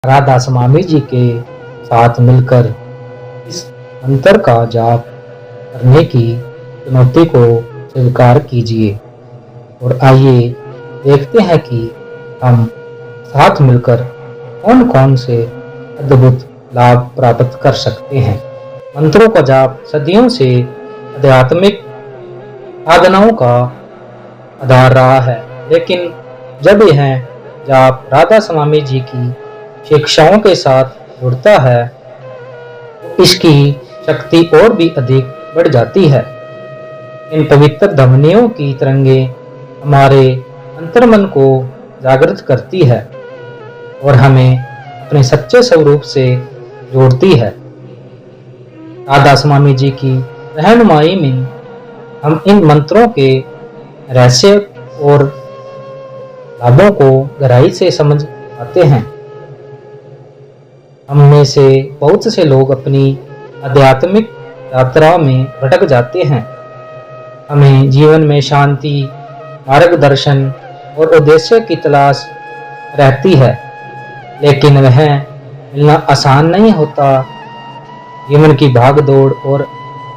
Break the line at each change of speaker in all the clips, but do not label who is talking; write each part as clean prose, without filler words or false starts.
राधा स्वामी जी के साथ मिलकर इस मंत्र का जाप करने की चुनौती को स्वीकार कीजिए और आइए देखते हैं कि हम साथ मिलकर कौन कौन से अद्भुत लाभ प्राप्त कर सकते हैं। मंत्रों का जाप सदियों से आध्यात्मिक साधनाओं का आधार रहा है, लेकिन जब यह जाप राधा स्वामी जी की शिक्षाओं के साथ जुड़ता है तो इसकी शक्ति और भी अधिक बढ़ जाती है। इन पवित्र ध्वनियों की तरंगे हमारे अंतर्मन को जागृत करती है और हमें अपने सच्चे स्वरूप से जोड़ती है। राधा स्वामी जी की रहनुमाई में हम इन मंत्रों के रहस्य और लाभों को गहराई से समझ पाते हैं। हम में से बहुत से लोग अपनी आध्यात्मिक यात्रा में भटक जाते हैं। हमें जीवन में शांति, मार्गदर्शन और उद्देश्य की तलाश रहती है, लेकिन वह मिलना आसान नहीं होता। जीवन की भागदौड़ और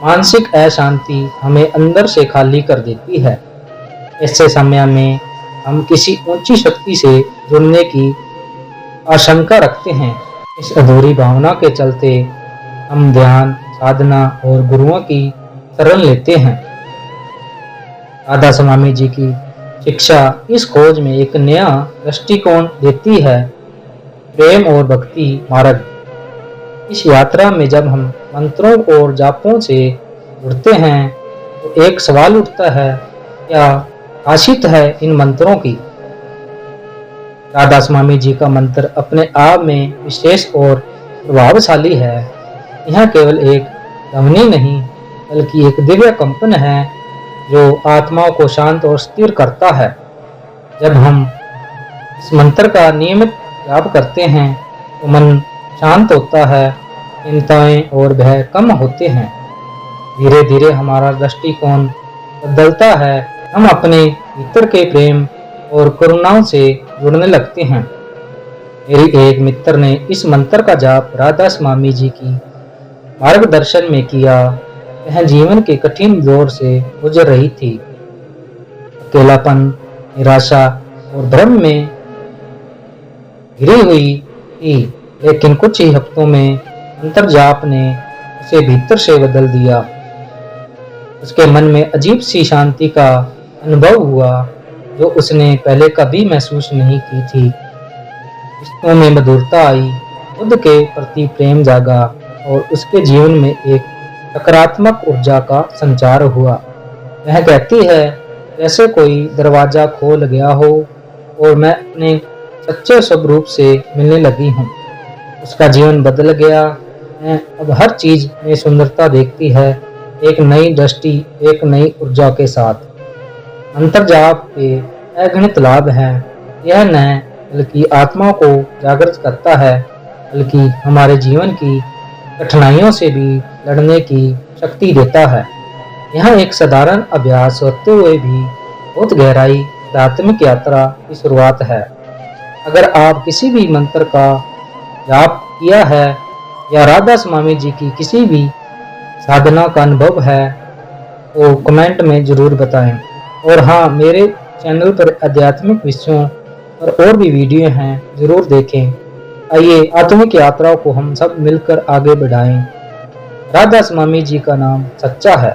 मानसिक अशांति हमें अंदर से खाली कर देती है। ऐसे समय में हम किसी ऊंची शक्ति से जुड़ने की आशंका रखते हैं। इस अधूरी भावना के चलते हम ध्यान, साधना और गुरुओं की शरण लेते हैं। राधा स्वामी जी की शिक्षा इस खोज में एक नया दृष्टिकोण देती है, प्रेम और भक्ति मार्ग। इस यात्रा में जब हम मंत्रों और जापों से जुड़ते हैं तो एक सवाल उठता है, क्या खासियत है इन मंत्रों की? राधा स्वामी जी का मंत्र अपने आप में विशेष और प्रभावशाली है। यह केवल एक ध्वनि नहीं बल्कि एक दिव्य कंपन है जो आत्माओं को शांत और स्थिर करता है। जब हम इस मंत्र का नियमित जाप करते हैं तो मन शांत होता है, चिंताएं और भय कम होते हैं। धीरे धीरे हमारा दृष्टिकोण बदलता है, हम अपने भीतर के प्रेम और करुणाओं से जुड़ने लगते हैं। मेरी एक मित्र ने इस मंत्र का जाप राधा स्वामी जी की मार्गदर्शन में किया। वह जीवन के कठिन दौर से गुजर रही थी, अकेलापन, निराशा और भ्रम में घिरी हुई थी, लेकिन कुछ ही हफ्तों में मंत्र जाप ने उसे भीतर से बदल दिया। उसके मन में अजीब सी शांति का अनुभव हुआ जो उसने पहले कभी महसूस नहीं की थी। रिश्तों में मधुरता आई, खुद के प्रति प्रेम जागा और उसके जीवन में एक सकारात्मक ऊर्जा का संचार हुआ। वह कहती है, जैसे कोई दरवाजा खोल गया हो और मैं अपने सच्चे स्वरूप से मिलने लगी हूँ। उसका जीवन बदल गया है, अब हर चीज में सुंदरता देखती है, एक नई दृष्टि, एक नई ऊर्जा के साथ। मंत्र जाप के अगणित लाभ हैं। यह न बल्कि आत्मा को जागृत करता है, बल्कि हमारे जीवन की कठिनाइयों से भी लड़ने की शक्ति देता है। यह एक साधारण अभ्यास होते हुए भी बहुत गहराई आध्यात्मिक यात्रा की शुरुआत है। अगर आप किसी भी मंत्र का जाप किया है या राधा स्वामी जी की किसी भी साधना का अनुभव है तो कमेंट में जरूर बताएं। और हाँ, मेरे चैनल पर आध्यात्मिक विषयों पर और भी वीडियो हैं, जरूर देखें। आइए आत्मिक यात्राओं को हम सब मिलकर आगे बढ़ाएं। राधा स्वामी जी का नाम सच्चा है।